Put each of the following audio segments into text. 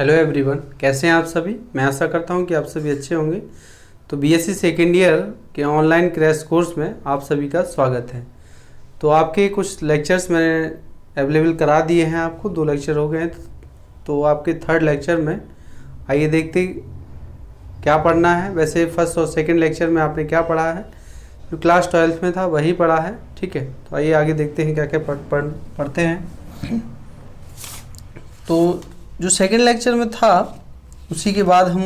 Hello everyone, कैसे हैं आप सभी। मैं आशा करता हूं कि आप सभी अच्छे होंगे। तो बीएससी सेकेंड ईयर के ऑनलाइन क्रैश कोर्स में आप सभी का स्वागत है। तो आपके कुछ लेक्चर्स मैंने अवेलेबल करा दिए हैं, आपको 2 लेक्चर हो गए हैं। तो आपके थर्ड लेक्चर में आइए देखते क्या पढ़ना है। वैसे फर्स्ट और सेकेंड लेक्चर में आपने क्या पढ़ा है, जो क्लास 12th में था वही पढ़ा है, ठीक है। तो आइए आगे देखते हैं क्या क्या पढ़ते हैं। तो जो सेकेंड लेक्चर में था उसी के बाद हम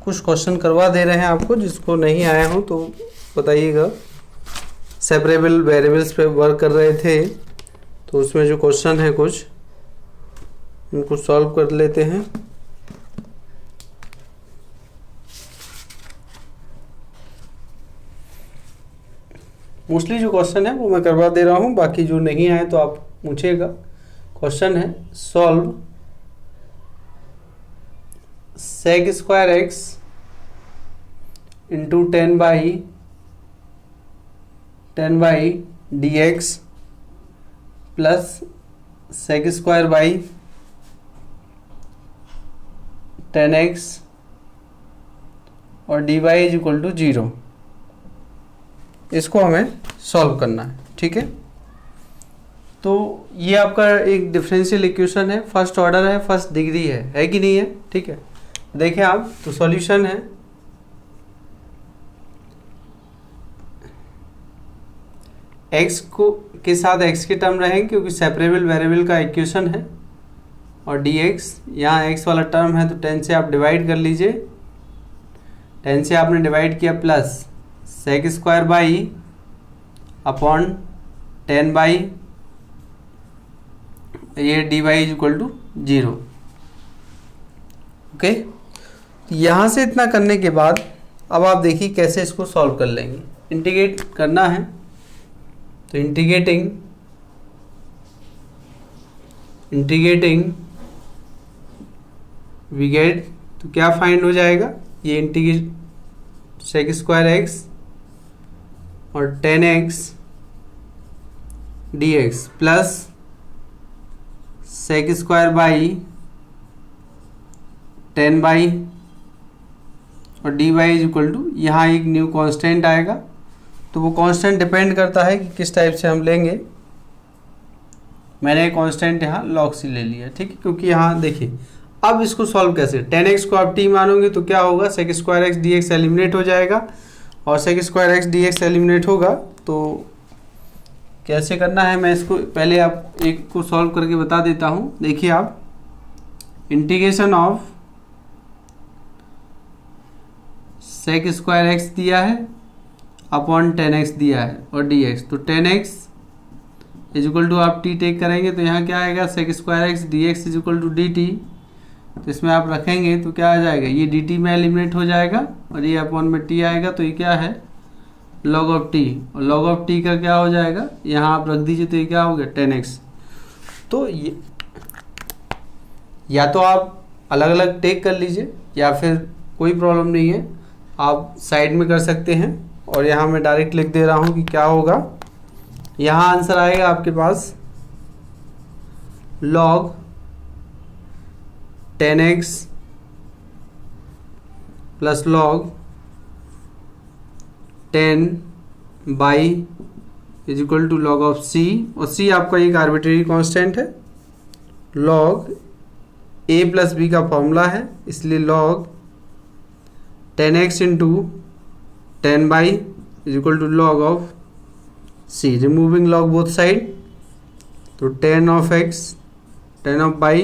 कुछ क्वेश्चन करवा दे रहे हैं आपको, जिसको नहीं आया हो तो बताइएगा। सेपरेबल वेरिएबल्स पे वर्क कर रहे थे, तो उसमें जो क्वेश्चन है कुछ उनको सॉल्व कर लेते हैं। मोस्टली जो क्वेश्चन है वो मैं करवा दे रहा हूँ, बाकी जो नहीं आए तो आप पूछिएगा। क्वेश्चन है solve sec square x into 10 by dx plus sec square by 10x और dy इज इक्वल टू 0। इसको हमें सॉल्व करना है, ठीक है। तो ये आपका एक डिफरेंशियल इक्वेशन है, फर्स्ट ऑर्डर है, फर्स्ट डिग्री है कि नहीं है, ठीक है। देखिए आप, तो सॉल्यूशन है x को के साथ x के टर्म रहेंगे क्योंकि सेपरेबल वेरिएबल का इक्वेशन है, और dx यहाँ x वाला टर्म है तो 10 से आप डिवाइड कर लीजिए। 10 से आपने डिवाइड किया plus sec square by upon 10 by ये dy is equal to 0। Okay, यहाँ से इतना करने के बाद अब आप देखिए कैसे इसको सॉल्व कर लेंगे। इंटीग्रेट करना है तो इंटीग्रेटिंग वी गेट, तो क्या फाइंड हो जाएगा, ये इंटीग्रेट सेक स्क्वायर एक्स और 10x dx plus sec square by 10 by और dy इज इक्वल टू, यहाँ एक न्यू कांस्टेंट आएगा। तो वो कांस्टेंट डिपेंड करता है कि किस टाइप से हम लेंगे। मैंने कांस्टेंट यहाँ log c ले लिया, ठीक है, क्योंकि यहाँ देखिए अब इसको सॉल्व कैसे। 10x को आप t मानोगे तो क्या होगा, sec square x dx eliminate हो जाएगा, और sec square x dx eliminate होगा। तो कैसे करना है, मैं इसको पहले आप एक को सॉल्व करके बता देता हूँ। देखिए आप, integration of sec square x दिया है अपॉन 10x दिया है और dx, तो 10x इज इक्वल टू आप t टेक करेंगे तो यहाँ क्या आएगा, sec square x dx is equal to dt। तो इसमें आप रखेंगे तो क्या आ जाएगा, ये dt में एलिमिनेट हो जाएगा और ये अपॉन में t आएगा, तो ये क्या है log ऑफ t, और log ऑफ t का क्या हो जाएगा, यहाँ आप रख दीजिए तो ये क्या हो गया 10x। तो ये या तो आप अलग अलग टेक कर लीजिए या फिर कोई प्रॉब्लम नहीं है, आप साइड में कर सकते हैं। और यहाँ मैं डायरेक्ट लिख दे रहा हूँ कि क्या होगा। यहाँ आंसर आएगा आपके पास log 10x plus log 10 by is equal to log of c, और c आपका एक आर्बिट्रेरी कांस्टेंट है। log a प्लस b का फॉर्मूला है, इसलिए log 10x into 10 by is equal to log of c, removing log both side, तो 10 of by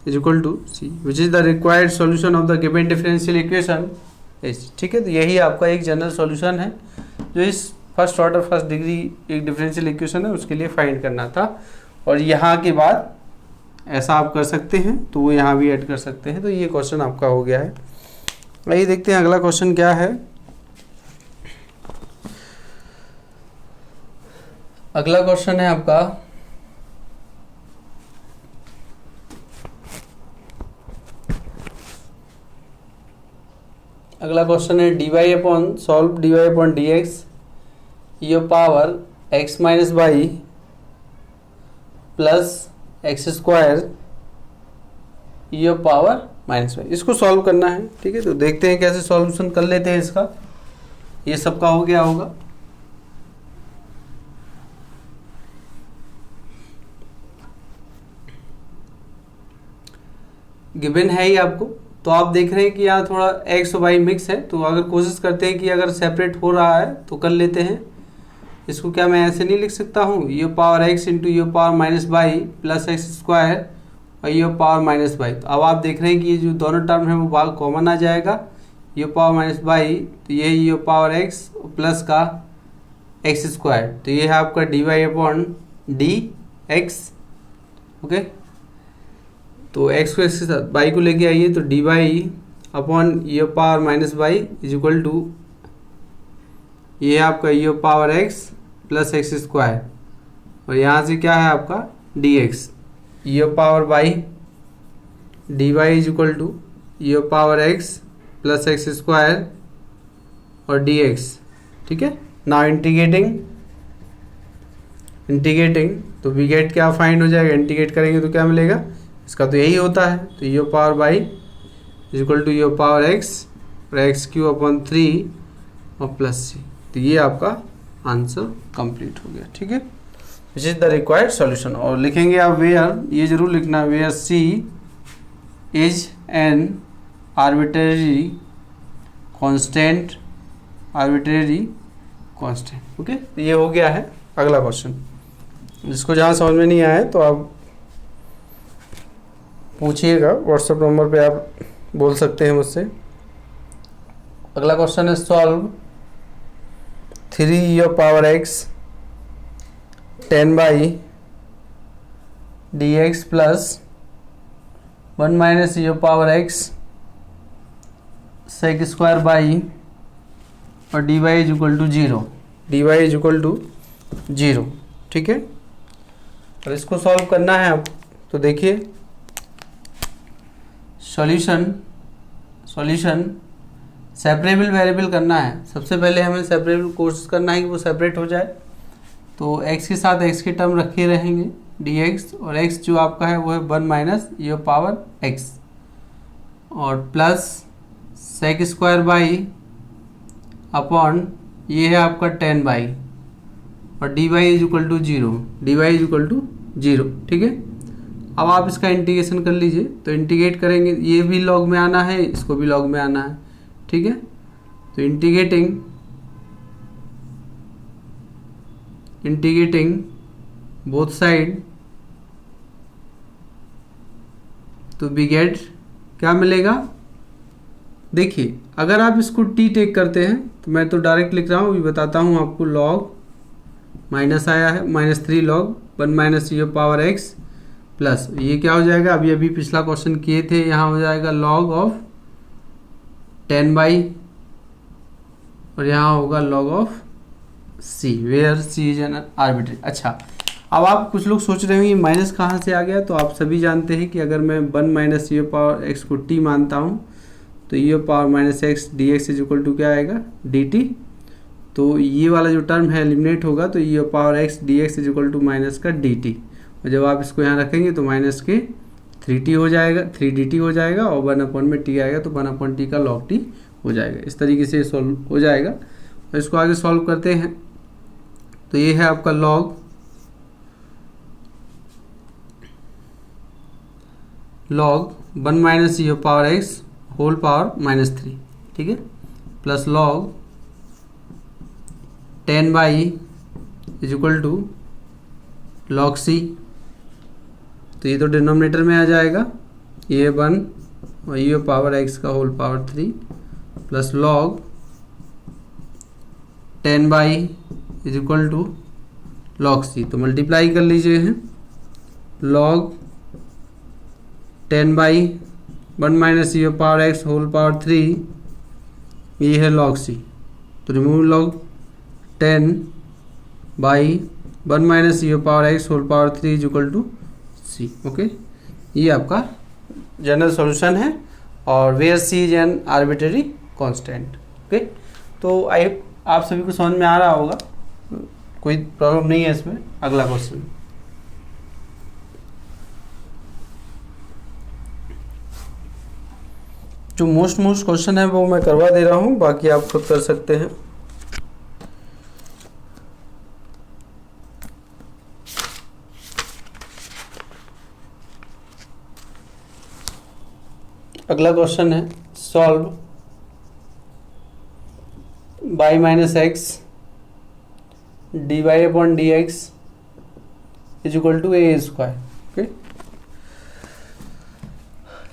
is equal to c, which is the required solution of the given differential equation एच, ठीक है। तो यही आपका एक जनरल सॉल्यूशन है जो इस फर्स्ट ऑर्डर फर्स्ट डिग्री एक डिफरेंशियल इक्वेशन है उसके लिए फाइंड करना था। और यहाँ के बाद ऐसा आप कर सकते हैं तो वो यहाँ भी ऐड कर सकते हैं। तो ये क्वेश्चन आपका हो गया है। आइए देखते हैं अगला क्वेश्चन क्या है। अगला क्वेश्चन है आपका अगला क्वेश्चन है dy upon solve dy upon dx ये power x minus y plus x square e power -y। इसको सॉल्व करना है, ठीक है। तो देखते हैं कैसे सॉल्यूशन कर लेते हैं इसका। ये सबका हो गया होगा। गिवन है ही आपको, तो आप देख रहे हैं कि यहाँ थोड़ा x और y मिक्स है। तो अगर कोशिश करते हैं कि अगर सेपरेट हो रहा है तो कर लेते हैं। इसको क्या मैं ऐसे नहीं लिख सकता हूँ, ये पावर x इंटू ये power -y plus x square और ये पावर -y। तो अब आप देख रहे हैं कि ये जो दोनों टर्म है वो भाग कॉमन आ जाएगा, ये पावर -y, तो ये पावर x प्लस का एक्स स्क्वायर, तो ये है आपका dy/dx। ओके, तो x को x के साथ y को लेके आइए, तो dy/, ये power -y is equal to, ये है आपका ये power x plus x square, और यहाँ से क्या है आपका dx, ये power y, dy is equal to ये power x plus x square और dx। ठीक है, नाउ इंटीग्रेटिंग तो वी गेट क्या फाइंड हो जाएगा, इंटीग्रेट करेंगे तो क्या मिलेगा, इसका तो यही होता है। तो ये power y is equal to ये पावर x और x³ और प्लस c। तो ये आपका आंसर कंप्लीट हो गया। ठीक है, which is the required solution. और लिखेंगे आप वेयर, ये जरूर लिखना, where c is an arbitrary constant, okay. तो ये हो गया है। अगला क्वेश्चन, जिसको जहाँ समझ में नहीं आया तो आप पूछिएगा, व्हाट्सएप नंबर पे आप बोल सकते हैं मुझसे। अगला क्वेश्चन है solve 3e power x 10/dx plus 1 - e power x sec² by और dy इज इक्वल टू 0। ठीक है, और इसको सॉल्व करना है आप। तो देखिए सॉल्यूशन सेपरेबल वेरिएबल करना है। सबसे पहले हमें सेपरेबल कोशिश करना है कि वो सेपरेट हो जाए। तो x के साथ x के टर्म रखे रहेंगे dx, और x जो आपका है वो है 1 - ये पावर x और प्लस sec² बाई अपॉन ये है आपका 10/, और dy इज इक्वल टू 0। ठीक है, अब आप इसका इंटीग्रेशन कर लीजिए। तो इंटीग्रेट करेंगे, ये भी लॉग में आना है, इसको भी लॉग में आना है। ठीक है, तो इंटीग्रेटिंग बोथ साइड, तो वी गेट क्या मिलेगा। देखिए अगर आप इसको t टेक करते हैं तो मैं तो डायरेक्ट लिख रहा हूँ, अभी बताता हूँ आपको। लॉग माइनस आया है, -3 लॉग 1 - ये पावर x प्लस ये क्या हो जाएगा, अभी पिछला क्वेश्चन किए थे, यहाँ हो जाएगा लॉग ऑफ 10/, और यहाँ होगा log of c, where c is an arbitrary. अच्छा, अब आप कुछ लोग सोच रहे होंगे माइनस कहाँ से आ गया। तो आप सभी जानते हैं कि अगर मैं 1 - ये पावर x को t मानता हूँ तो ये power -x dx is equal to क्या आएगा, dt। तो ये वाला जो टर्म है एलिमिनेट होगा, तो ये power x dx is equal to minus का dt, और जब आप इसको यहाँ रखेंगे तो माइनस के 3t हो जाएगा, 3dt हो जाएगा, और 1 में t आएगा तो 1/t का log t हो जाएगा। इस तरीके से सॉल्व हो जाएगा। और इसको आगे सॉल्व करते हैं, तो ये है आपका log 1 - ये पावर x होल पावर -3। ठीक है, plus log 10/, is equal to log c। तो ये तो डिनोमिनेटर में आ जाएगा, ये 1 और ये पावर x का whole power 3 plus log 10/, is equal to log c। तो मल्टीप्लाई कर लीजिए हैं, log 10/, 1 - ये पावर x होल पावर 3, ये है log c। तो रिमूव log 10/, 1 - ये power x whole power 3 is equal to c। Okay, ये आपका जनरल सॉल्यूशन है, और where c is an arbitrary constant. Okay, तो आप सभी को समझ में आ रहा होगा, कोई प्रॉब्लम नहीं है इसमें। अगला क्वेश्चन, जो मोस्ट क्वेश्चन है वो मैं करवा दे रहा हूँ, बाकी आप खुद कर सकते हैं। अगला क्वेश्चन है solve by minus x d y upon d x is equal to a square. Okay,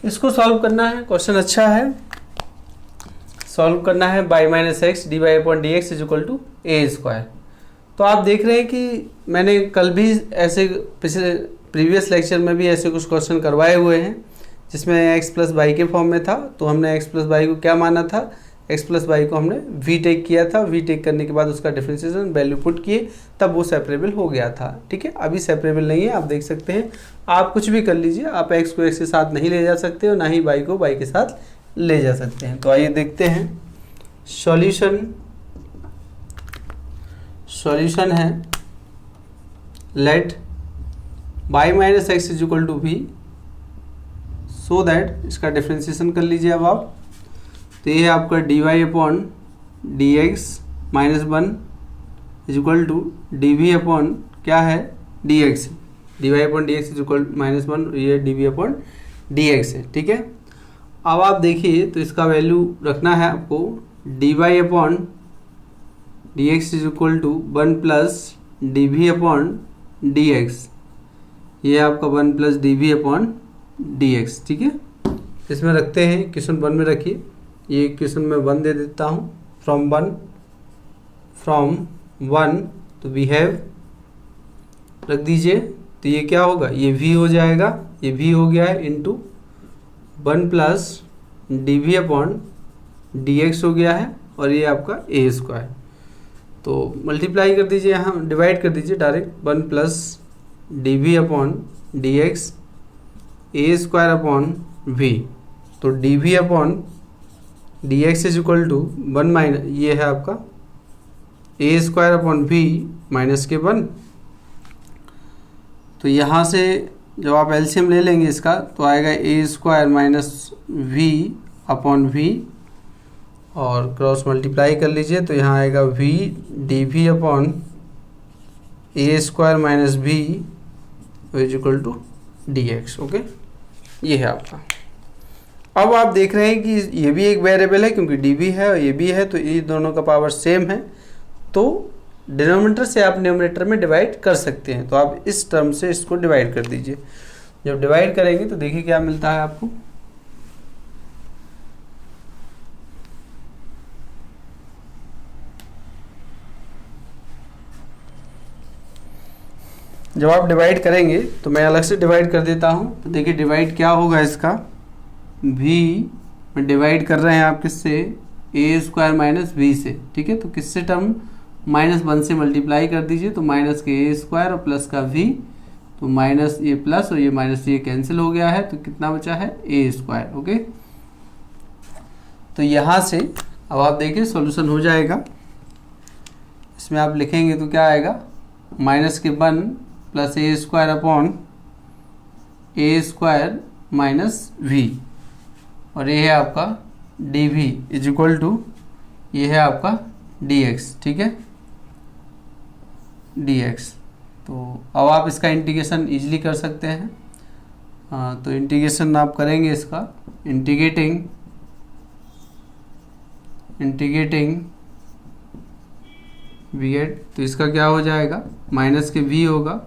इसको सॉल्व करना है, क्वेश्चन अच्छा है। सॉल्व करना है by minus x d y upon d x is equal to a square. तो आप देख रहे हैं कि मैंने कल भी ऐसे पिछले प्रीवियस लेक्चर में भी ऐसे कुछ क्वेश्चन करवाए हुए हैं जिसमें एक्स प्लस वाई के फॉर्म में था। तो हमने एक्स प्लस वाई को क्या माना था, एक्स प्लस वाई को हमने वी टेक किया था। वी टेक करने के बाद उसका डिफरेंशिएशन वैल्यू पुट किए, तब वो सेपरेबल हो गया था। ठीक है, अभी सेपरेबल नहीं है, आप देख सकते हैं। आप कुछ भी कर लीजिए, आप एक्स को एक्स के साथ नहीं ले जा सकते और ना ही वाई को वाई के साथ ले जा सकते हैं। तो आइए देखते हैं सॉल्यूशन है let y minus x is equal to v, so that इसका डिफरेंशिएशन कर लीजिए अब आप। तो ये है आपका d y upon d x minus one is equal to d v upon क्या है d x. D y upon d x is equal minus one, ये d v upon d x है। ठीक है, अब आप देखिए तो इसका वैल्यू रखना है आपको d y upon d x is equal to one plus d v upon d x. ये आपका one plus d v upon d x. ठीक है, इसमें रखते हैं, क्वेश्चन वन में रखिए। ये क्वेश्चन में वन दे देता हूँ, फ्रॉम वन तो वी हैव रख दीजिए। तो ये क्या होगा, ये वी हो जाएगा, ये वी हो गया है into one plus d v upon d x हो गया है, और ये आपका ए स्क्वायर। तो मल्टीप्लाई कर दीजिए, यहाँ डिवाइड कर दीजिए direct, one plus d v upon d x a square upon v. तो d v upon d x is equal to one minus, ये है आपका a square upon v minus के वन। तो यहाँ से जब आप एलसीएम ले लेंगे इसका तो आएगा a square minus v upon v, और क्रॉस मल्टीप्लाई कर लीजिए तो यहाँ आएगा v d v upon a square minus v is equal to d x. Okay, ये है आपका। अब आप देख रहे हैं कि ये भी एक वेरिएबल है क्योंकि डी वी है और ये भी है, तो ये दोनों का पावर सेम है। तो डिनोमिनेटर से आप न्यूमरेटर में डिवाइड कर सकते हैं। तो आप इस टर्म से इसको डिवाइड कर दीजिए। जब डिवाइड करेंगे तो देखिए क्या मिलता है आपको, जब आप डिवाइड करेंगे तो मैं अलग से डिवाइड कर देता हूँ। तो देखिए डिवाइड क्या होगा इसका, वी में डिवाइड कर रहे हैं आप किससे, ए स्क्वायर माइनस वी से। ठीक है, तो किससे टर्म माइनस वन से मल्टीप्लाई कर दीजिए, तो माइनस के ए स्क्वायर और प्लस का वी, तो माइनस ये प्लस और ये माइनस ये कैंसिल हो गया है, तो कितना बचा है ए स्क्वायर। ओके, तो यहाँ से अब आप देखिए सॉल्यूशन हो जाएगा। इसमें आप लिखेंगे तो क्या आएगा, माइनस के one plus A square upon a square minus v, और ये है आपका d v is equal to, ये है आपका डी एक्स। ठीक है, डी एक्स। तो अब आप इसका इंटीग्रेशन इजीली कर सकते हैं। तो इंटीग्रेशन आप करेंगे इसका, इंटीग्रेटिंग वी गेट, तो इसका क्या हो जाएगा, माइनस के वी होगा,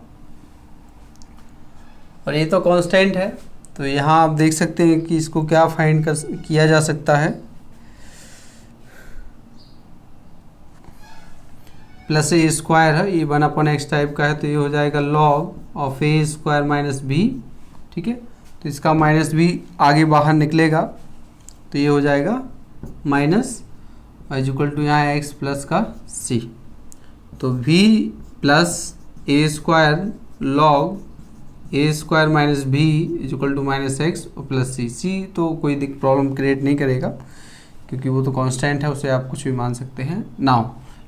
और ये तो कांस्टेंट है। तो यहाँ आप देख सकते हैं कि इसको क्या फाइंड किया जा सकता है, प्लस ए स्क्वायर है, ये वन अपॉन एक्स टाइप का है, तो ये हो जाएगा log of a square minus b. ठीक है, तो इसका माइनस बी आगे बाहर निकलेगा, तो ये हो जाएगा माइनस इज इक्वल टू यहाँ एक्स प्लस का सी। तो v plus A square log A square minus B is equal to minus X और प्लस सी। सी तो कोई प्रॉब्लम क्रिएट नहीं करेगा क्योंकि वो तो कांस्टेंट है, उसे आप कुछ भी मान सकते हैं। Now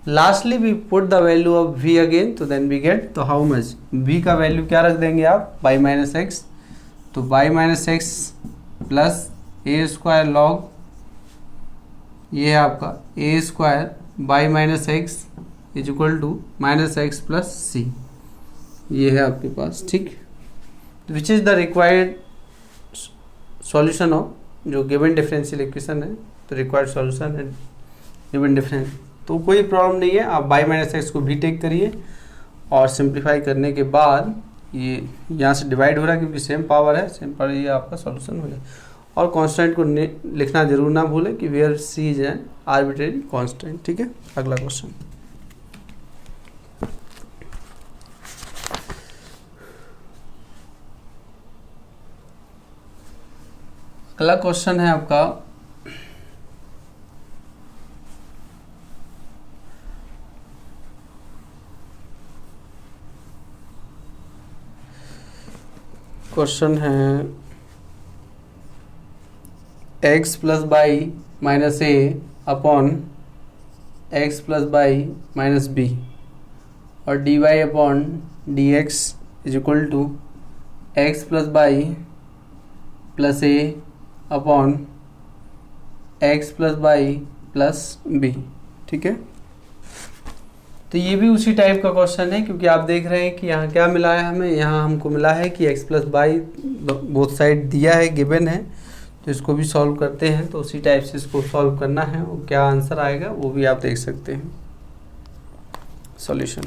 lastly we put the value of v again, तो देन वी गेट, तो हाउ मच, v का वैल्यू क्या रख देंगे आप, बाई माइनस एक्स। तो बाई माइनस एक्स प्लस ए स्क्वायर लॉग ये है आपका a square y minus x is equal to minus x plus c, ये है आपके पास, ठीक। Which is the required solution of जो गिवन डिफरेंशियल इक्वेशन है, तो रिक्वायर्ड सॉल्यूशन है गिवन डिफरेंस। तो कोई प्रॉब्लम नहीं है, आप बाई माइनस एक्स को भी टेक करिए और सिंप्लीफाई करने के बाद ये यहाँ से डिवाइड हो रहा है क्योंकि सेम पावर है, सेम पावर, ये आपका सॉल्यूशन हो जाए। और कांस्टेंट को लिखना जरूर ना भूलें कि where c is an arbitrary constant, ठीक है। अगला क्वेश्चन, अगला क्वेश्चन है आपका x plus by minus a upon x plus by minus b और d y upon d x is equal to x plus y plus a upon x plus y plus b, ठीक है। तो ये भी उसी type का question है क्योंकि आप देख रहे हैं कि यहाँ क्या मिला है हमें, यहाँ हमको मिला है कि x plus by both side दिया है, गिवन है। तो इसको भी सॉल्व करते हैं, तो उसी टाइप से इसको सॉल्व करना है और क्या आंसर आएगा वो भी आप देख सकते हैं। सॉल्यूशन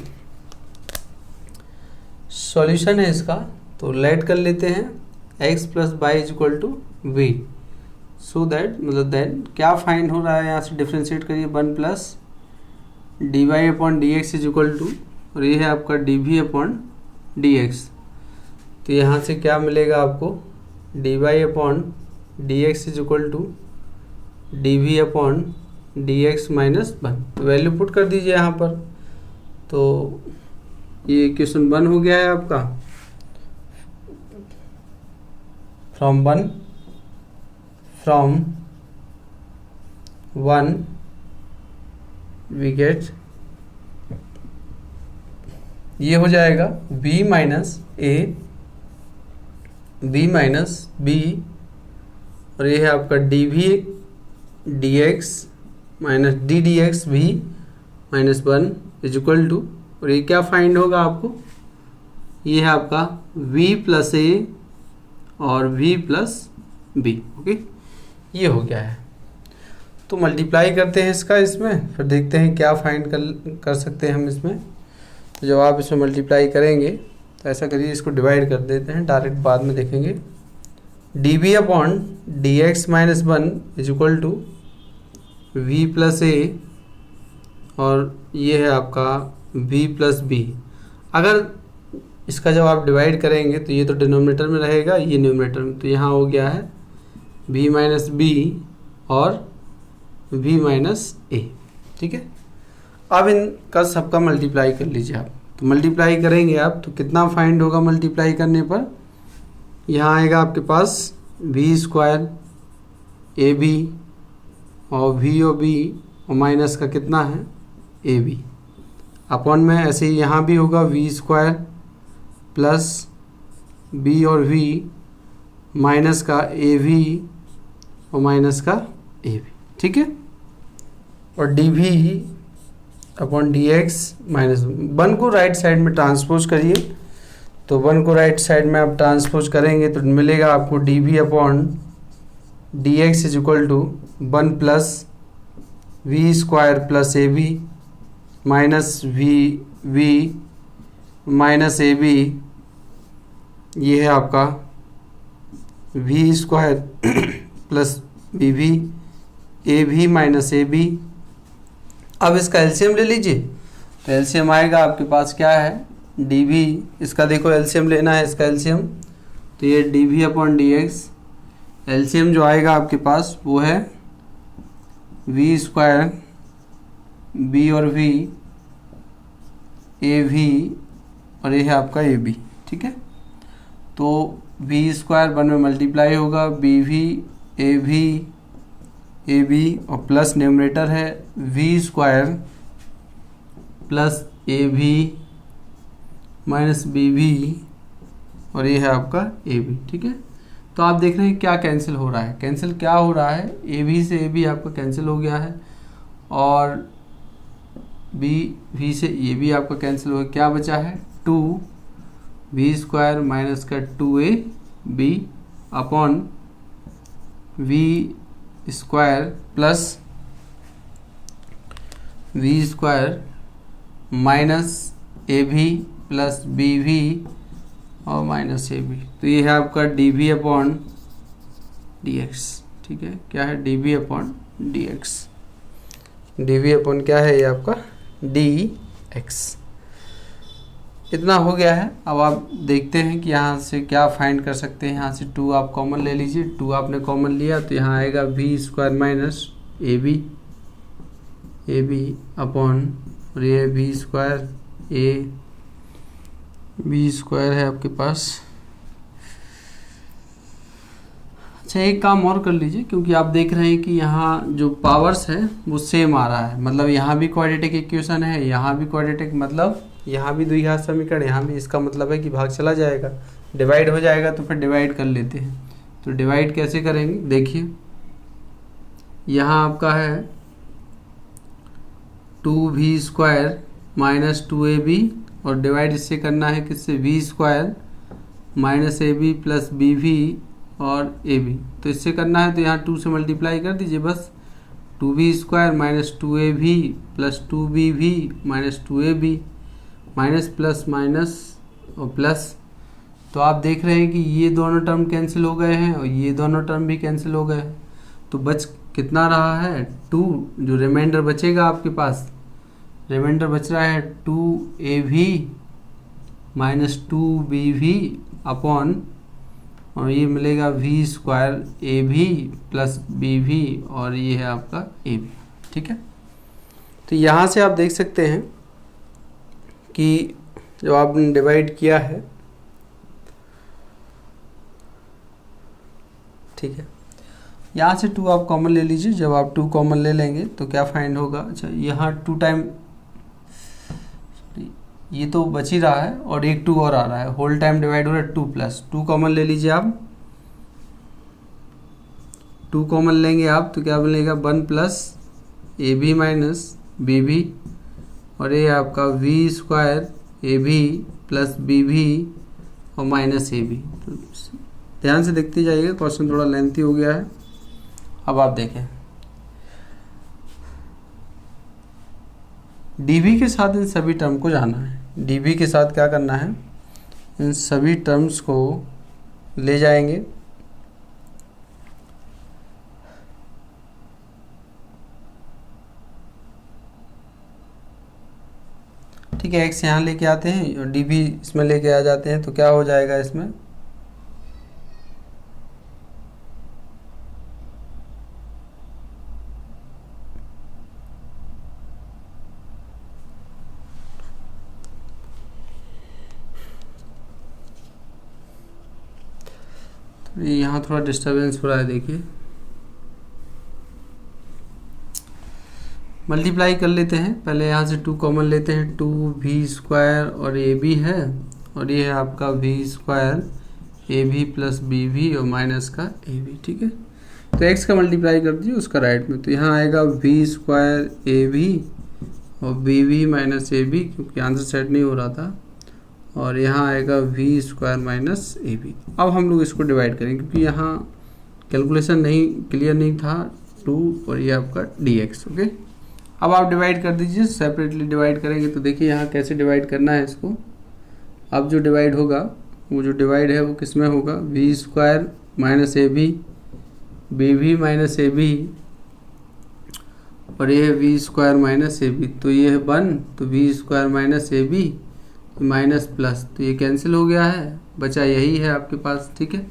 है इसका, तो लेट कर लेते हैं x plus by is equal to v, so that मतलब देन क्या फाइंड हो रहा है, यहाँ से डिफ्रेंशिएट करिए 1 plus d y upon d x is equal to, और ये है आपका d v upon d x. तो यहाँ से क्या मिलेगा आपको, d y upon d x is equal to d v upon d x minus 1। तो वैल्यू पुट कर दीजिए यहाँ पर, तो ये इक्वेशन 1 हो गया है आपका। फ्रॉम वन वी गेट, ये हो जाएगा v minus a b minus b, और ये है आपका d v d x minus d d x v minus 1 is equal to, और ये क्या फाइंड होगा आपको, ये है आपका v प्लस ए और v प्लस बी, ओके। ये हो गया है, तो मल्टीप्लाई करते हैं इसका इसमें, फिर देखते हैं क्या फाइंड कर सकते हैं हम इसमें। तो जब आप इसमें मल्टीप्लाई करेंगे तो ऐसा करिए, इसको डिवाइड कर देते हैं, डायरेक्ट बाद में देखेंगे। D v upon d x minus 1 is equal to v plus a, और ये है आपका v प्लस बी। अगर इसका जब आप डिवाइड करेंगे तो ये तो डिनोमिनेटर में रहेगा, ये न्यूमरेटर में, तो यहाँ हो गया है v माइनस बी और v माइनस ए, ठीक है। अब इनका सबका मल्टीप्लाई कर लीजिए आप, तो मल्टीप्लाई करेंगे आप तो कितना फाइंड होगा मल्टीप्लाई करने पर, यहाँ आएगा आपके पास v स्क्वायर ए बी और v और b और माइनस का कितना है ए बी, अपॉन में ऐसे ही यहाँ भी होगा v स्क्वायर प्लस b और v माइनस का ए वी और माइनस का ए बी, ठीक है। और d v upon d x minus 1 को राइट साइड में ट्रांसपोज करिए, तो 1 को राइट साइड में आप ट्रांसपोज करेंगे तो मिलेगा आपको d v upon d x is equal to 1 plus v square plus a b minus v minus a b, ये है आपका v square plus b v a भी माइनस ए बी। अब इसका एलसीएम ले लीजिए, तो एलसीएम आएगा आपके पास क्या है डी वी, इसका देखो एलसीएम लेना है, इसका एलसीएम, तो ये d v upon d x, LCM जो आएगा आपके पास वो है वी स्क्वायर बी और वी ए वी और ये है आपका ए बी, ठीक है। तो वी स्क्वायर 1 में मल्टीप्लाई होगा, बी वी ए बी और प्लस न्यूमरेटर है v square plus a b minus b v और ये है आपका ए बी, ठीक है। तो आप देख रहे हैं क्या कैंसिल हो रहा है, कैंसिल क्या हो रहा है, ए बी से ए बी आपका कैंसिल हो गया है और बी वी से ये भी आपका कैंसिल हो गया, क्या बचा है 2v² माइनस का 2ab upon v² plus v² minus ab plus bv और माइनस ab। तो ये है आपका dv अपॉन dx। ठीक है, क्या है dv upon dx, dv upon क्या है ये आपका dx। इतना हो गया है। अब आप देखते हैं कि यहाँ से क्या फाइंड कर सकते हैं। यहाँ से 2 आप कॉमन ले लीजिए, 2 आपने कॉमन लिया तो यहाँ आएगा v² माइनस ab अपॉन और ये v² है आपके पास। अच्छा, एक काम और कर लीजिए, क्योंकि आप देख रहे हैं कि यहाँ जो पावर्स है वो सेम आ रहा है, मतलब यहाँ भी क्वाड्रेटिक इक्वेशन है, यहाँ भी क्वाड्रेटिक, मतलब यहाँ भी द्विघात समीकरण, यहाँ भी, इसका मतलब है कि भाग चला जाएगा, डिवाइड हो जाएगा। तो फिर डिवाइड कर लेते हैं। तो डिवाइड कैसे करेंगे, देखिए यहाँ आपका है 2v² माइनस 2ab और डिवाइड इससे करना है किससे, v² minus ab plus bv और ab। तो इससे करना है तो यहाँ 2 से मल्टीप्लाई कर दीजिए बस, 2v² minus 2ab plus 2bv minus 2ab minus plus minus और प्लस। तो आप देख रहे हैं कि ये दोनों टर्म कैंसिल हो गए हैं और ये दोनों टर्म भी कैंसिल हो गए हैं। तो बच कितना रहा है 2, जो रिमाइंडर बचेगा आपके पास, रिमाइंडर बच रहा है 2ab माइनस 2bv अपॉन और ये मिलेगा v² ab प्लस bv और ये है आपका ab। ठीक है, तो यहाँ से आप देख सकते हैं कि जो आपने डिवाइड किया है, ठीक है, यहाँ से 2 आप कॉमन ले लीजिए। जब आप 2 कॉमन ले लेंगे तो क्या फाइंड होगा, अच्छा यहाँ 2 टाइम, ये तो बच ही रहा है और एक 2 और आ रहा है, होल टाइम डिवाइड हो रहा है 2 प्लस 2 कॉमन ले लीजिए आप, 2 कॉमन लेंगे आप तो क्या मिलेगा 1 प्लस ab माइनस bv और ये आपका v² ab प्लस bv और माइनस ab। तो ध्यान से देखते जाइएगा, क्वेश्चन थोड़ा लेंथी हो गया है। अब आप देखें dv के साथ इन सभी टर्म को जाना है, dv के साथ क्या करना है, इन सभी टर्म्स को ले जाएंगे, ठीक है, x यहाँ लेके आते हैं और dv इसमें लेके आ जाते हैं। तो क्या हो जाएगा इसमें, तो यहाँ थोड़ा डिस्टरबेंस हो रहा है, देखिए मल्टीप्लाई कर लेते हैं। पहले यहाँ से 2 कॉमन लेते हैं, 2v² और ab है और ये है आपका v² ab प्लस bv और माइनस का ab। ठीक है, तो x का मल्टीप्लाई कर दीजिए उसका राइट में, तो यहाँ आएगा v² ab और bv माइनस ab, क्योंकि आंसर सेट नहीं हो रहा था, और यहाँ आएगा v² माइनस ab। अब हम लोग इसको डिवाइड करेंगे क्योंकि यहाँ कैलकुलेशन नहीं क्लियर नहीं था, 2 और ये आपका dx। ओके, अब आप डिवाइड कर दीजिए, सेपरेटली डिवाइड करेंगे तो देखिए यहाँ कैसे डिवाइड करना है इसको। अब जो डिवाइड होगा, वो जो डिवाइड है वो किस में होगा, v² minus ab bv minus ab और ये है v² माइनस ab। तो ये है 1, तो v² minus ab minus plus, तो ये कैंसिल हो गया है, बचा यही है आपके पास। ठीक है,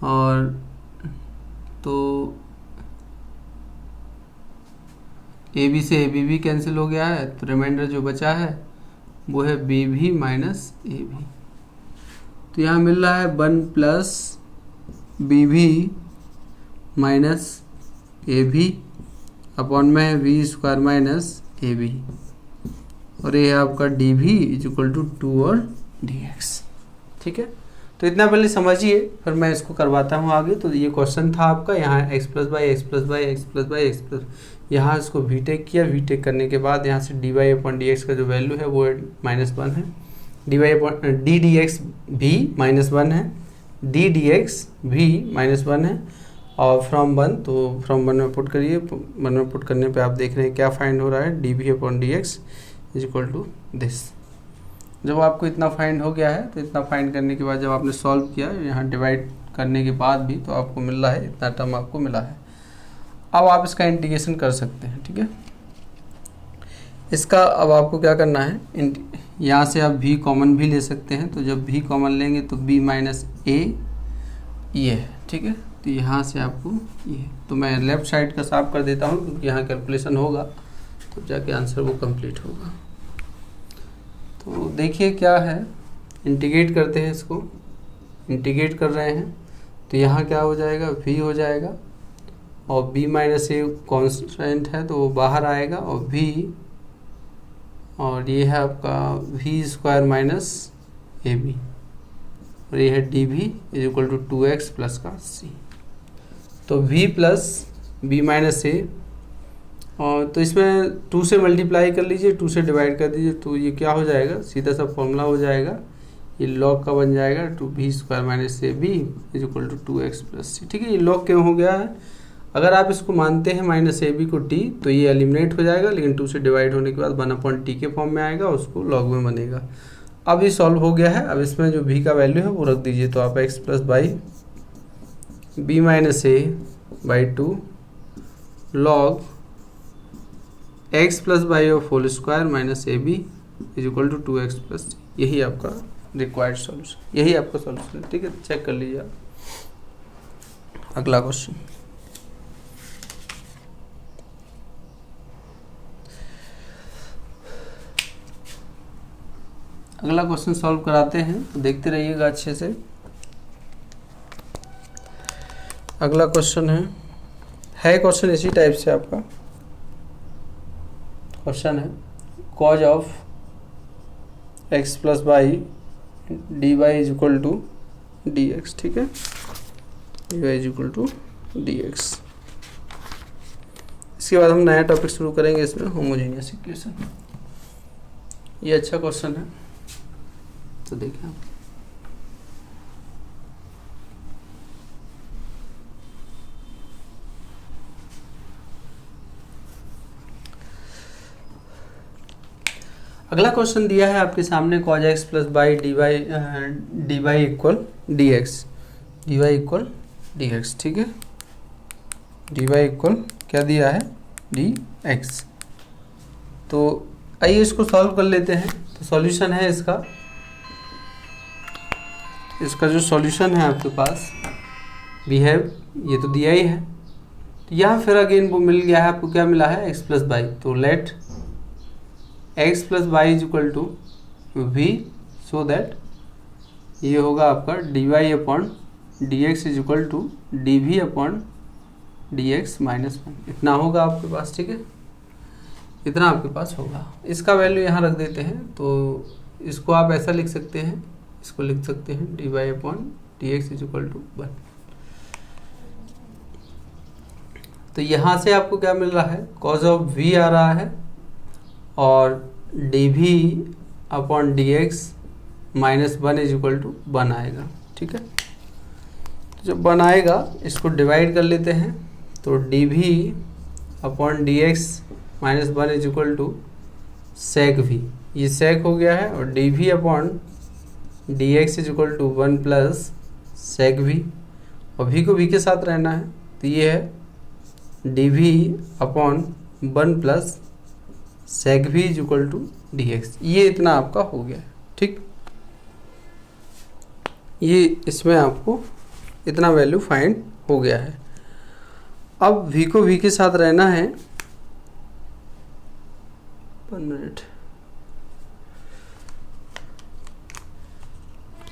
और तो ab से ab भी कैंसिल हो गया है, तो रिमाइंडर जो बचा है वो है bv माइनस ab। तो यहाँ मिल रहा है 1 plus bv minus ab upon में v² माइनस ab और ये है आपका dv इज इक्वल टू 2 और dx। ठीक है, तो इतना पहले समझिए, फिर मैं इसको करवाता हूँ आगे। तो ये क्वेश्चन था आपका, यहाँ x plus by x plus by x plus by x plus, यहाँ इसको वी टेक किया, वी टेक करने के बाद यहाँ से d y upon d x का जो वैल्यू है वो -1 है, d y upon d d x भी -1 है, डी डी एक्स भी -1 है, और फ्रॉम 1, तो फ्रॉम 1 में पुट करिए, 1 में पुट करने पे आप देख रहे हैं क्या फाइंड हो रहा है, d v upon d x is equal to this. जब आपको इतना फाइंड हो गया है, तो इतना फाइंड करने के बाद जब आपने सॉल्व किया, यहाँ डिवाइड करने के बाद भी तो आपको मिल रहा है, इतना टर्म आपको मिला है। अब आप इसका इंटीग्रेशन कर सकते हैं, ठीक है। इसका अब आपको क्या करना है, यहाँ से आप v कॉमन भी ले सकते हैं, तो जब v कॉमन लेंगे तो b माइनस a ये है, ठीक है। तो यहाँ से आपको ये, तो मैं लेफ़्ट साइड का साफ कर देता हूँ क्योंकि यहाँ कैलकुलेशन होगा तो जाके आंसर वो कंप्लीट होगा। तो देखिए क्या है, इंटीग्रेट करते हैं इसको, इंटीग्रेट कर रहे हैं तो यहाँ क्या हो जाएगा, v हो जाएगा, और b माइनस ए कॉन्स्टेंट है तो वो बाहर आएगा, और v, और ये है आपका v square minus a b, और ये है d v is equal to 2x plus का c। तो v plus b minus a, और तो इसमें 2 से मल्टीप्लाई कर लीजिए, 2 से डिवाइड कर दीजिए, तो ये क्या हो जाएगा, सीधा सा फॉर्मूला हो जाएगा, ये लॉग का बन जाएगा, 2v square minus a b is equal to 2x plus c, ठीक है। ये लॉग क्यों हो गया है, अगर आप इसको मानते हैं माइनस ए बी को t, तो ये एलिमिनेट हो जाएगा, लेकिन 2 से डिवाइड होने के बाद 1/t के फॉर्म में आएगा, उसको लॉग में बनेगा। अब ये सॉल्व हो गया है, अब इसमें जो v का वैल्यू है वो रख दीजिए, तो आप x plus by b minus a by 2 log x plus by of whole square minus a b is equal to 2x plus, यही आपका रिक्वायर्ड सॉल्यूशन, यही आपका सॉल्यूशन है, ठीक है। चेक कर लीजिए आप। अगला क्वेश्चन, अगला क्वेश्चन सॉल्व कराते हैं, तो देखते रहिएगा अच्छे से। अगला क्वेश्चन है क्वेश्चन इसी टाइप से आपका क्वेश्चन है, cos of x plus by d y is equal to d x, ठीक है, d y is equal to d x. इसके बाद हम नया टॉपिक शुरू करेंगे इसमें, होमोजेनियस इक्वेशन। ये अच्छा क्वेश्चन है, तो देखें आप। अगला क्वेश्चन दिया है आपके सामने, cos x plus by d y equal d x, d y equal d x, ठीक है। डी वाई इक्वल क्या दिया है, डी एक्स। तो आइए इसको सॉल्व कर लेते हैं। तो सॉल्यूशन है इसका जो सॉल्यूशन है आपके पास, वी हैव, ये तो दिया ही है, तो यहाँ फिर अगेन वो मिल गया है आपको, क्या मिला है, एक्स प्लस बाई। तो let x plus by is equal to v, so that ये होगा आपका d y upon d x is equal to d v upon d x minus 1, इतना होगा आपके पास, ठीक है, इतना आपके पास होगा। इसका वैल्यू यहाँ रख देते हैं, तो इसको आप ऐसा लिख सकते हैं, इसको लिख सकते हैं d y upon d x is equal to 1। तो यहाँ से आपको क्या मिल रहा है, कॉज ऑफ वी आ रहा है, और d v upon d x minus 1 is equal to 1 आएगा, ठीक है। तो जब 1 आएगा, इसको डिवाइड कर लेते हैं, तो d v upon d x minus 1 is equal to sec v, ये सेक हो गया है, और d v upon d x is equal to 1 plus sec v, और वी को वी के साथ रहना है, तो ये है d v upon 1 plus sec v is equal to d x. ये इतना आपका हो गया है, ठीक। ये इसमें आपको इतना वैल्यू फाइंड हो गया है। अब v को v के साथ रहना है, 1 मिनट,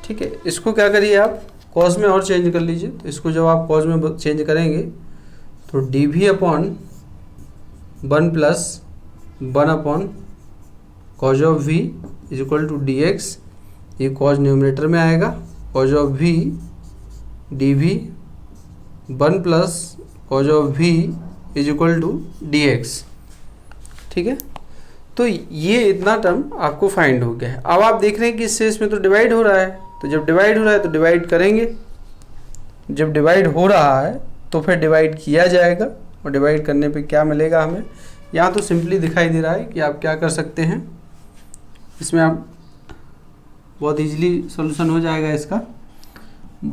ठीक है। इसको क्या करिए आप, कॉज में और चेंज कर लीजिए। तो इसको जब आप कॉज में चेंज करेंगे, तो d v upon 1 plus 1 upon cos of v is equal to d x, ये कॉज न्यूमरेटर में आएगा, cos of v d v, 1 plus cos of v is equal to d x. ठीक है, तो ये इतना टर्म आपको फाइंड हो गया है। अब आप देख रहे हैं कि इससे इसमें तो डिवाइड हो रहा है, तो जब डिवाइड हो रहा है तो डिवाइड करेंगे, जब डिवाइड हो रहा है तो फिर डिवाइड किया जाएगा, और डिवाइड करने पे क्या मिलेगा हमें, यहाँ तो सिंपली दिखाई दे रहा है कि आप क्या कर सकते हैं, इसमें आप बहुत इजीली सॉल्यूशन हो जाएगा इसका।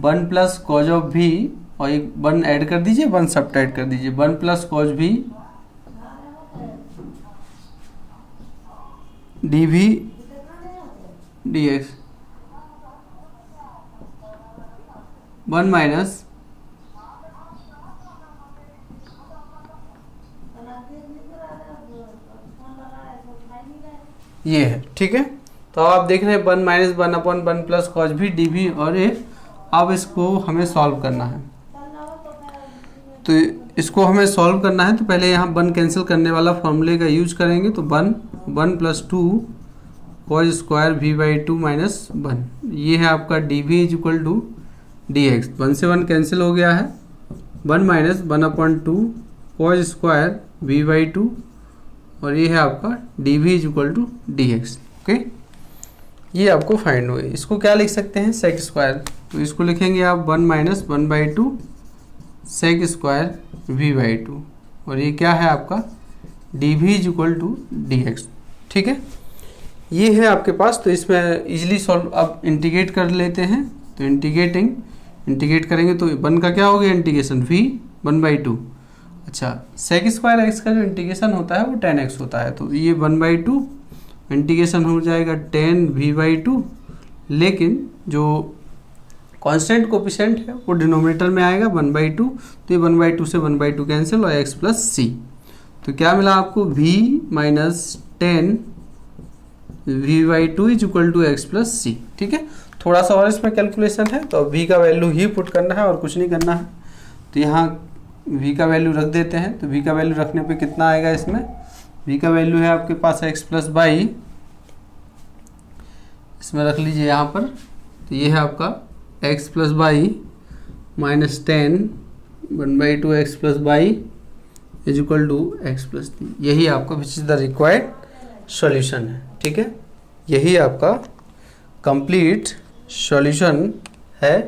1 प्लस कॉज ऑफ v और एक 1 ऐड कर दीजिए, 1 सब्ट्रैक्ट कर दीजिए, 1 plus cos v d v d x, 1 minus ये है। ठीक है, तो आप देख रहे हैं 1 माइनस 1 अपॉन 1 प्लस कॉज भी डी वी, और ये अब इसको हमें सॉल्व करना है। तो इसको हमें सॉल्व करना है तो पहले यहाँ 1 कैंसिल करने वाला फॉर्मूले का यूज करेंगे, तो 1 plus 2 cos square v by 2 minus 1, ये है आपका d v is equal to d x. 1 से 1 कैंसिल हो गया है, 1 minus 1 upon 2 cos square v by 2, और ये है आपका d v is equal to d x. Okay, ये आपको फाइंड हुए। इसको क्या लिख सकते हैं, सेक स्क्वायर, तो इसको लिखेंगे आप 1 minus 1 by 2 sec square v by 2, और ये क्या है आपका d v is equal to d x. ठीक है, ये है आपके पास। तो इसमें इजीली सॉल्व अब इंटीग्रेट कर लेते हैं, तो इंटीग्रेट करेंगे तो 1 का क्या हो गया इंटीग्रेशन v 1 बाई 2। अच्छा, सेक स्क्वायर एक्स का जो इंटीग्रेशन होता है वो 10x होता है, तो ये 1 बाई 2 इंटीग्रेशन हो जाएगा 10 v बाई 2, लेकिन जो कांस्टेंट कोफिशिएंट है वो डिनोमिनेटर में आएगा 1 बाई 2, तो ये 1 बाई 2 से 1 बाई 2 कैंसिल और x प्लस सी, तो क्या मिला आपको v minus 10 v by 2 is equal to x plus c. ठीक है, थोड़ा सा और इसमें कैलकुलेशन है, तो v का वैल्यू ही पुट करना है और कुछ नहीं करना है। तो यहाँ v का वैल्यू रख देते हैं, तो v का वैल्यू रखने पे कितना आएगा, इसमें v का वैल्यू है आपके पास x प्लस बाई, इसमें रख लीजिए यहाँ पर, तो ये है आपका x plus by minus 10 1 by 2 x plus by is equal to x plus d, यही आपका which is the required solution है। ठीक है, यही आपका कंप्लीट सॉल्यूशन है।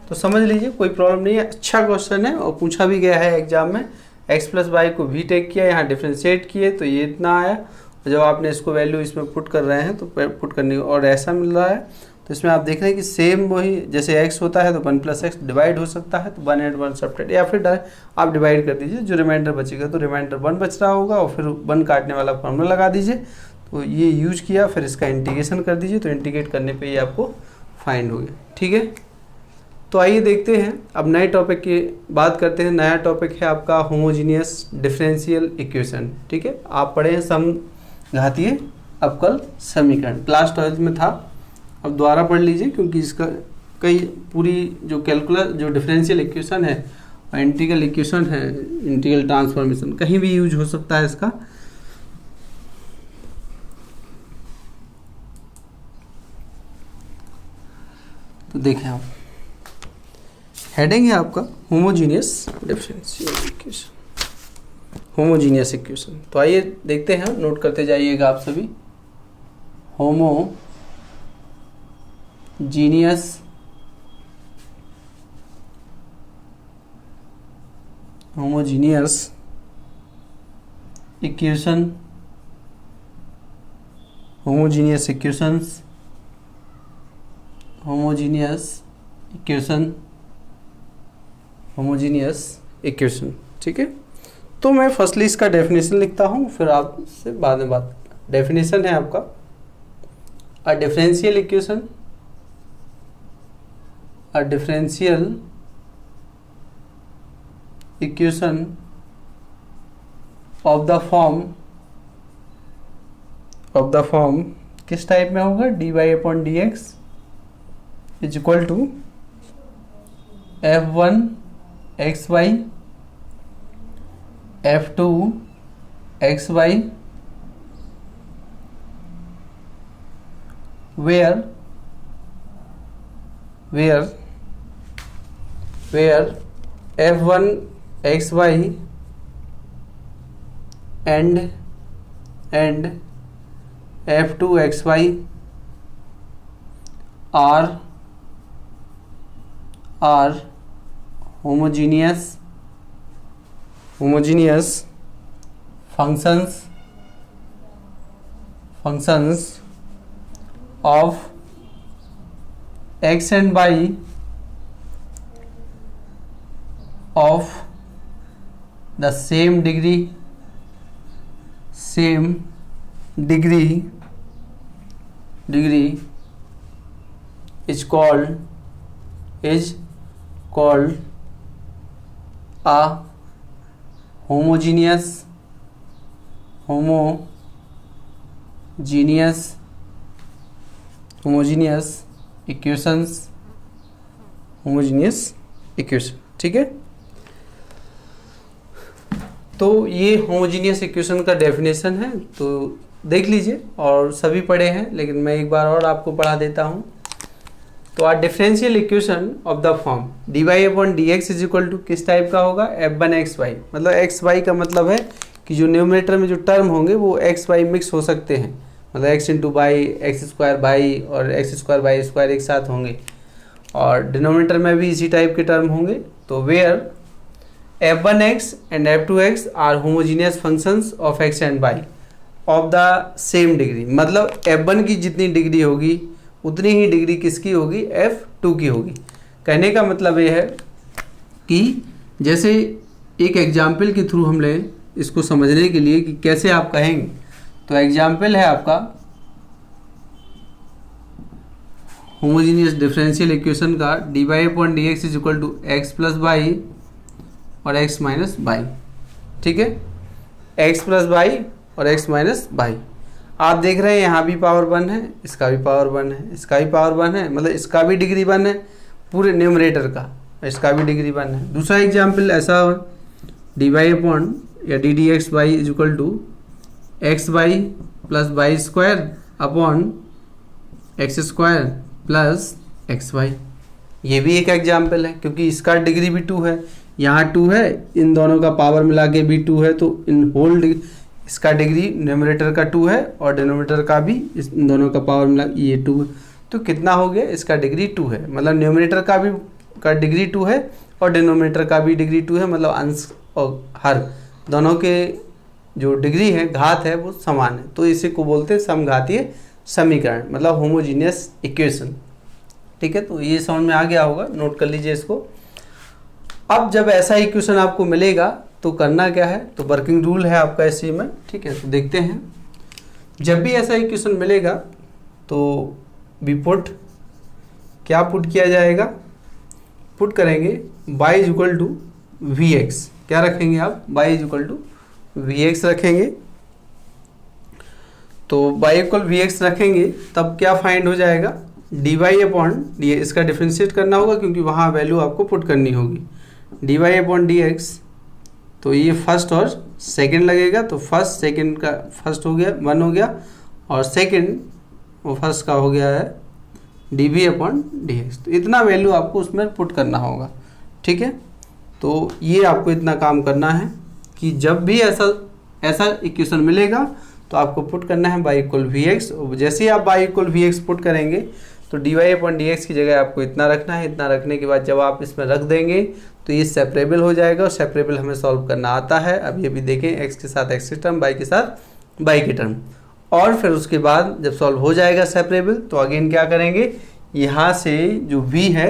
तो समझ लीजिए, कोई प्रॉब्लम नहीं है, अच्छा क्वेश्चन है और पूछा भी गया है एग्जाम में। x प्लस वाई को v टेक किया, यहाँ डिफ्रेंशिएट किए तो ये इतना आया, और जब आपने इसको वैल्यू इसमें पुट कर रहे हैं तो पुट करने और ऐसा मिल रहा है। तो इसमें आप देख रहे हैं कि सेम वही जैसे x होता है तो 1 प्लस एक्स डिवाइड हो सकता है, तो 1 एंड 1 सब्ट्रैक्ट, या फिर आप डिवाइड कर दीजिए, जो रिमाइंडर बचेगा तो रिमाइंडर 1 बच रहा होगा, और फिर 1 काटने वाला फॉर्मूला लगा दीजिए। तो ये यूज किया, फिर इसका इंटीग्रेशन कर दीजिए, तो इंटीग्रेट करने पे ये आपको फाइंड हो गया। ठीक है, तो आइए देखते हैं अब नए टॉपिक की बात करते हैं। नया टॉपिक है आपका होमोजीनियस डिफरेंशियल इक्वेशन। ठीक है, आप पढ़े हैं समघातीय अवकल समीकरण, क्लास 12 में था, अब दोबारा पढ़ लीजिए, क्योंकि इसका कई पूरी जो कैलकुलस जो डिफरेंशियल इक्वेशन है और इंटीग्रल इक्वेशन है, इंटीग्रल ट्रांसफॉर्मेशन कहीं भी यूज हो सकता है इसका। तो देखें आप, हेडिंग है आपका homogeneous differential equation, homogeneous equation. तो आइए देखते हैं, नोट करते जाइएगा आप सभी। Homogeneous equation, homogeneous equations, homogeneous equation. ठीक है, तो मैं फर्स्टली इसका डेफिनेशन लिखता हूँ, फिर आपसे बाद में बात। डेफिनेशन है आपका, a differential equation, of the form किस टाइप में होगा, dy upon dx is equal to f1 xy f2 xy where where f1 xy and f2 xy are homogeneous functions of x and y of the same degree is called a homogeneous equation, ठीक है। तो ये homogeneous equation का definition है, तो देख लीजिए, और सभी पढ़े हैं लेकिन मैं एक बार और आपको पढ़ा देता हूँ। तो a differential equation of the form dy upon dx is equal to किस टाइप का होगा, f1 xy, मतलब xy का मतलब है कि जो न्यूमरेटर में जो टर्म होंगे वो xy मिक्स हो सकते हैं, मतलब x into by, x square by और एक्स स्क्वायर बाई स्क्वायर एक साथ होंगे, और डिनोमिनेटर में भी इसी टाइप के टर्म होंगे। तो where f1x and f2x are homogeneous functions of x and y of the same degree, मतलब f1 की जितनी डिग्री होगी उतनी ही डिग्री किसकी होगी, f2 की होगी। कहने का मतलब ये है कि जैसे एक एग्जाम्पल के थ्रू हम लें इसको समझने के लिए कि कैसे आप कहेंगे, तो एग्जाम्पल है आपका होमोजीनियस डिफरेंशियल इक्वेशन का dy upon dx is equal to x plus y और x माइनस वाई, ठीक है, x प्लस वाई और x माइनस वाई। आप देख रहे हैं यहाँ भी पावर 1 है, इसका भी पावर 1 है, इसका भी पावर 1 है, मतलब इसका भी डिग्री 1 है पूरे न्यूमरेटर का, इसका भी डिग्री 1 है। दूसरा एग्जाम्पल ऐसा हो dy अपॉन या d d x y is equal to x y plus y square upon x square plus x y. ये भी एक एग्जाम्पल है क्योंकि इसका डिग्री भी 2 है, यहाँ 2 है, इन दोनों का पावर मिला के भी 2 है, तो इन होल इसका डिग्री न्यूमरेटर का 2 है और डिनोमिनेटर का भी इन दोनों का पावर मिला ये 2 है, तो कितना हो गया, इसका डिग्री 2 है, मतलब न्यूमरेटर का भी का डिग्री 2 है और डिनोमिनेटर का भी डिग्री 2 है, मतलब अंश और हर दोनों के जो डिग्री है, घात है, वो समान है, तो इसी को बोलते हैं समघातीय समीकरण, मतलब होमोजीनियस इक्वेशन, ठीक है। तो ये समझ में आ गया होगा, नोट कर लीजिए इसको। अब जब ऐसा इक्वेशन आपको मिलेगा तो करना क्या है, तो वर्किंग रूल है आपका इसी में, ठीक है। तो देखते हैं, जब भी ऐसा इक्वेशन मिलेगा तो वी पुट, क्या पुट किया जाएगा, पुट करेंगे y is equal to v x, क्या रखेंगे आप, y is equal to v x रखेंगे। तो y इक्वल वी एक्स रखेंगे तब क्या फाइंड हो जाएगा, dy अपॉन डी, इसका डिफ्रेंशिएट करना होगा क्योंकि वहाँ वैल्यू आपको पुट करनी होगी, dy अपॉन डी एक्स, तो ये फर्स्ट और सेकंड लगेगा, तो फर्स्ट सेकंड का फर्स्ट हो गया 1 हो गया, और सेकंड वो फर्स्ट का हो गया है dv अपॉन dx, तो इतना वैल्यू आपको उसमें पुट करना होगा, ठीक है। तो ये आपको इतना काम करना है कि जब भी ऐसा इक्वेशन मिलेगा तो आपको पुट करना है y इक्वल वी एक्स, जैसे ही आप y equal v x put करेंगे तो dy अपॉन डी एक्स की जगह आपको इतना रखना है, इतना रखने के बाद जब आप इसमें रख देंगे तो ये सेपरेबल हो जाएगा, और सेपरेबल हमें सॉल्व करना आता है। अब ये भी देखें, x के साथ x की टर्म, y के साथ y की टर्म, और फिर उसके बाद जब सॉल्व हो जाएगा सेपरेबल तो अगेन क्या करेंगे, यहाँ से जो v है,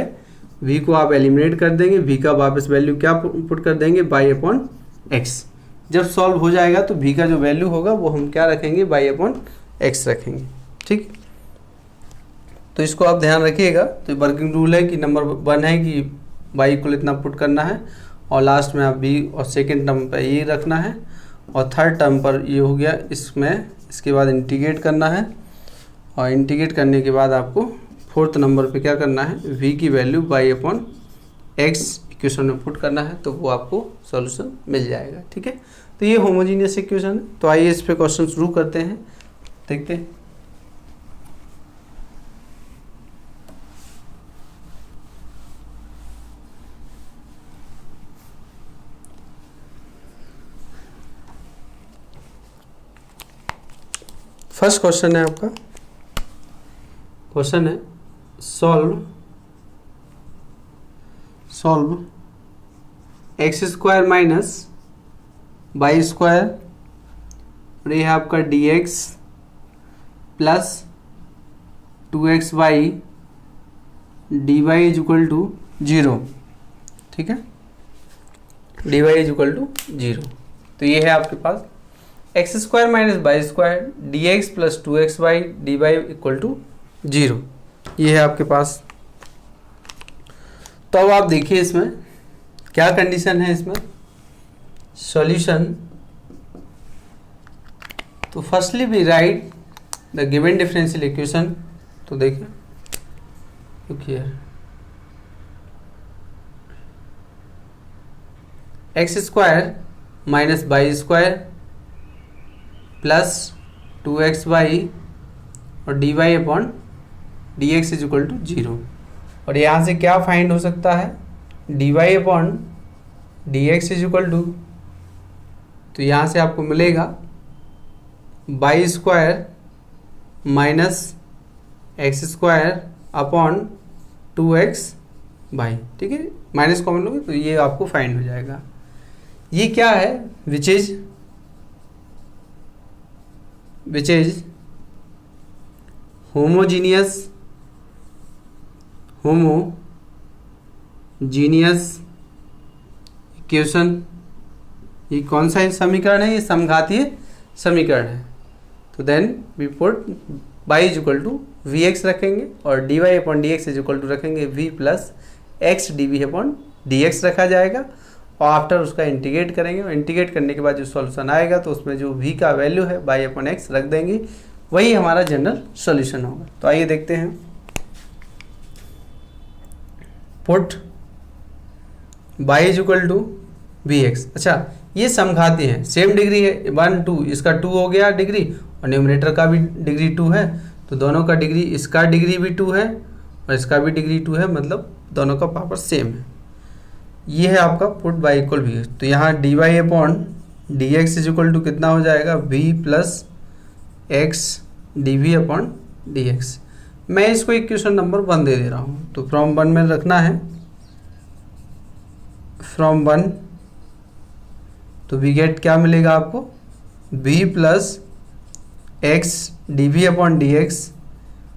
v को आप एलिमिनेट कर देंगे, v का वापस वैल्यू क्या पुट कर देंगे, y अपॉन एक्स। जब सॉल्व हो जाएगा तो v का जो वैल्यू होगा वो हम क्या रखेंगे, y अपॉन एक्स रखेंगे, ठीक। तो इसको आप ध्यान रखिएगा। तो वर्किंग रूल है कि नंबर 1 है कि y इक्वल इतना पुट करना है, और लास्ट में आप b और सेकेंड टर्म पर ये रखना है, और थर्ड टर्म पर ये हो गया, इसमें इसके बाद इंटीग्रेट करना है, और इंटीग्रेट करने के बाद आपको फोर्थ नंबर पे क्या करना है, v की value y upon x equation में पुट करना है, तो वो आपको सॉल्यूशन मिल जाएगा, ठीक है। तो ये होमोजीनियस इक्वेशन है। तो आइए इस पे क्वेश्चन शुरू करते हैं, देखते हैं। फर्स्ट क्वेश्चन है आपका, क्वेश्चन है solve x square minus y square और ये है आपका d x plus 2xy dy is equal to 0, ठीक है, dy इज इक्वल टू 0। तो ये है आपके पास x square minus y square d x plus 2xy dy equal to 0, ये है आपके पास। तो अब आप देखिए इसमें क्या कंडीशन है इसमें सॉल्यूशन। तो firstly we write the given differential equation. तो देखिए x square minus y square plus 2xy और dy upon d x is equal to 0। और यहाँ से क्या फाइंड हो सकता है, dy upon d x is equal to, तो यहाँ से आपको मिलेगा y square minus x square upon 2xy, ठीक है, माइनस कॉमन लोगे तो ये आपको फाइंड हो जाएगा। ये क्या है, विच इज होमोजीनियस इक्वेशन। ये कौन सा समीकरण है, ये समघातीय समीकरण है। तो then we put y is equal to v x रखेंगे और dy upon d x is equal to रखेंगे v plus x d v upon d x रखा जाएगा और आफ्टर उसका इंटीग्रेट करेंगे और इंटीग्रेट करने के बाद जो सॉल्यूशन आएगा तो उसमें जो v का वैल्यू है y अपॉन एक्स रख देंगे, वही हमारा जनरल सॉल्यूशन होगा। तो आइए देखते हैं, put y is equal to v x. अच्छा, ये समघाती है, सेम डिग्री है 1 2, इसका 2 हो गया डिग्री और न्यूमरेटर का भी डिग्री 2 है, तो दोनों का डिग्री, इसका डिग्री भी 2 है और इसका भी डिग्री 2 है, मतलब दोनों का पावर सेम है। ये है आपका पुट y इक्वल वी। तो यहाँ dy upon d x is equal to कितना हो जाएगा, v plus x d v upon d x. मैं इसको इक्वेशन नंबर 1 दे रहा हूँ, तो फ्रॉम 1 में रखना है, फ्रॉम 1। तो वी गेट क्या मिलेगा आपको, v plus x d v upon d x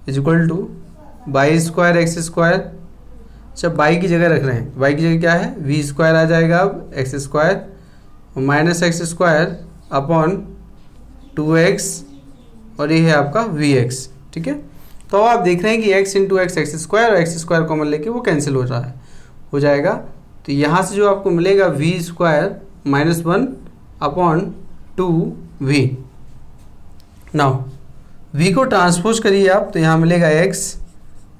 is equal to y square x square. अच्छा, y की जगह रख रहे हैं, y की जगह क्या है, v स्क्वायर आ जाएगा अब एक्स स्क्वायर और minus x square upon 2x और ये है आपका vx, ठीक है। तो आप देख रहे हैं कि x into x x square और एक्स स्क्वायर कॉमन लेके वो कैंसिल हो रहा है, हो जाएगा। तो यहाँ से जो आपको मिलेगा v square minus 1 upon 2v। Now v को ट्रांसपोज करिए आप, तो यहाँ मिलेगा x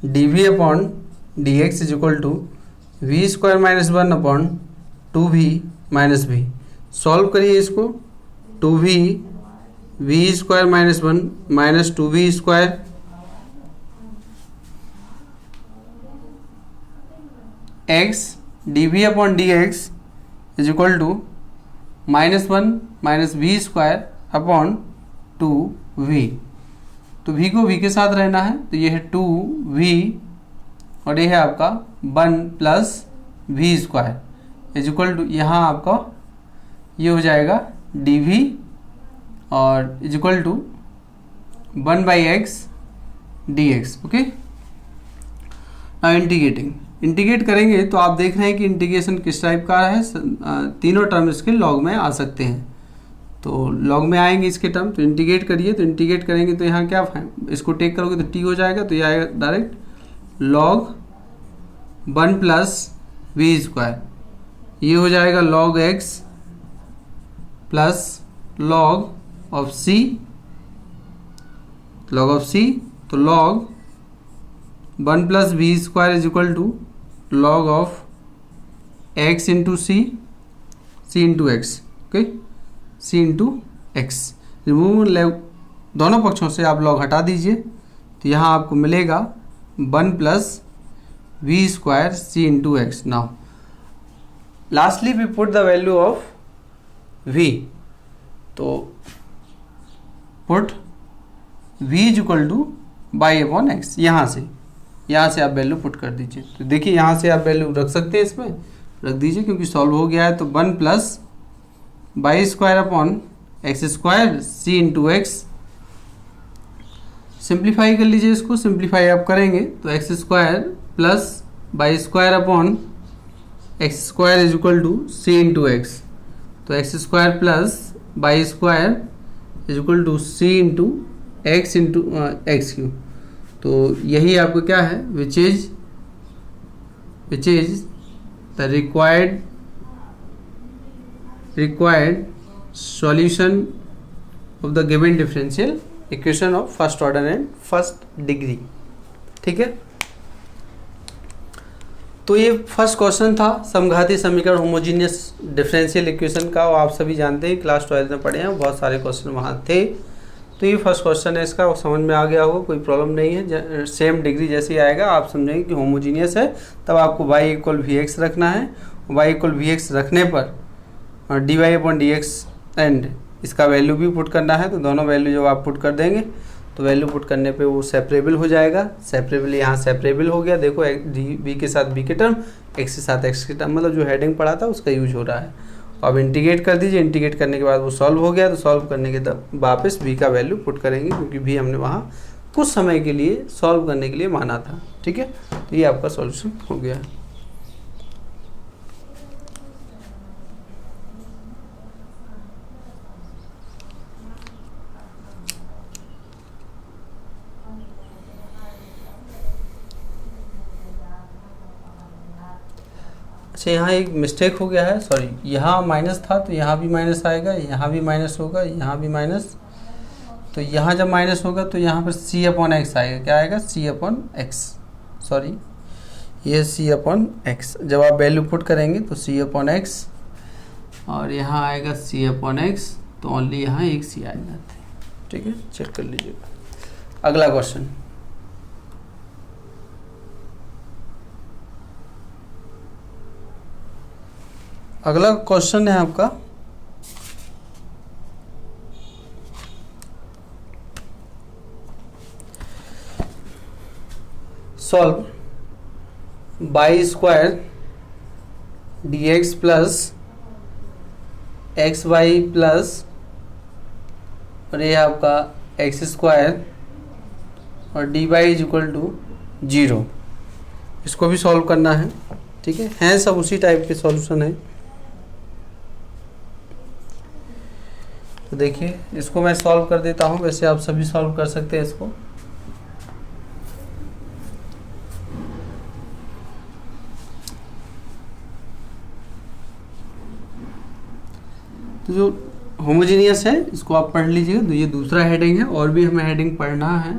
d v upon d x is equal to v square minus 1 upon 2v minus v। Solve करिए इसको, 2v v square minus 1 minus 2v square x d v upon d x is equal to minus 1 minus v square upon 2v। तो v को v के साथ रहना है, तो ये है 2v और ये है आपका 1 plus v square is equal to, यहाँ आपका ये हो जाएगा dv और is equal to 1 by x d x. Okay, integrate करेंगे तो आप देख रहे हैं कि इंटीग्रेशन किस टाइप का है, तीनों टर्म इसके लॉग में आ सकते हैं। तो लॉग में आएंगे इसके टर्म, तो इंटीग्रेट करिए, तो इंटीग्रेट करेंगे तो यहाँ क्या, इसको टेक करोगे तो t हो जाएगा, तो ये आएगा direct log 1 plus v square, ये हो जाएगा log x plus log of c, तो log 1 plus v square is equal to log of x into c into x. Okay, c into x, remove दोनों पक्षों से आप लॉग हटा दीजिए, तो यहाँ आपको मिलेगा 1 plus v square c into x. Now lastly we put the value of v, तो put v is equal to by upon x. यहाँ से आप वैल्यू पुट कर दीजिए। तो देखिए यहाँ से आप वैल्यू रख सकते हैं, इसमें रख दीजिए क्योंकि सॉल्व हो गया है। तो 1 plus y square upon x square c into x. Simplify कर लीजिए इसको, सिंप्लीफाई आप करेंगे तो x square plus y square upon x square is equal to c into x. तो x square plus y square is equal to c into x into x q. तो यही आपको क्या है, which is the required solution of the given differential equation of first order and first degree. ठीक है, तो ये फर्स्ट क्वेश्चन था समघाती समीकरण होमोजीनियस डिफरेंशियल इक्वेशन का। और आप सभी जानते हैं, क्लास 12 में पढ़े हैं, बहुत सारे क्वेश्चन वहाँ थे। तो ये फर्स्ट क्वेश्चन है इसका, समझ में आ गया होगा, कोई प्रॉब्लम नहीं है। सेम डिग्री जैसे ही आएगा आप समझेंगे कि होमोजीनियस है, तब आपको y इक्वल वी एक्स रखना है। y इक्वल वी एक्स रखने पर d y upon d x and इसका वैल्यू भी पुट करना है। तो दोनों वैल्यू जब आप पुट कर देंगे तो वैल्यू पुट करने पे वो सेपरेबल हो जाएगा। सेपरेबल यहाँ सेपरेबल हो गया, देखो बी के साथ बी के टर्म, एक्स के साथ एक्स के टर्म, मतलब जो हेडिंग पढ़ा था उसका यूज हो रहा है। अब इंटीग्रेट कर दीजिए, इंटीग्रेट करने के बाद वो सॉल्व हो गया। तो सॉल्व करने के तब वापस बी का वैल्यू पुट करेंगे, क्योंकि भी हमने वहाँ कुछ समय के लिए सॉल्व करने के लिए माना था। ठीक है, तो ये आपका सॉल्यूशन हो गया। अच्छा, यहाँ एक मिस्टेक हो गया है, सॉरी, यहाँ माइनस था तो यहाँ भी माइनस आएगा, यहाँ भी माइनस होगा, यहाँ भी माइनस। तो यहाँ जब माइनस होगा तो यहाँ पर सी अपॉन एक्स आएगा। क्या आएगा? सी अपॉन एक्स, सॉरी ये सी अपॉन एक्स। जब आप वैल्यू पुट करेंगे तो सी अपॉन एक्स और यहाँ आएगा सी अपॉन एक्स, तो ओनली यहाँ एक सी आ जाते हैं। ठीक है, चेक कर लीजिएगा। अगला क्वेश्चन, अगला क्वेश्चन है आपका solve by square d x plus x y plus और ये आपका एक्स स्क्वायर और d y is equal to 0। इसको भी सॉल्व करना है। ठीक है, सब उसी टाइप के सॉल्यूशन है। तो देखिए इसको मैं सॉल्व कर देता हूँ, वैसे आप सभी सॉल्व कर सकते हैं इसको। तो जो होमोजीनियस है इसको आप पढ़ लीजिएगा। तो ये दूसरा हेडिंग है, और भी हमें हेडिंग पढ़ना है।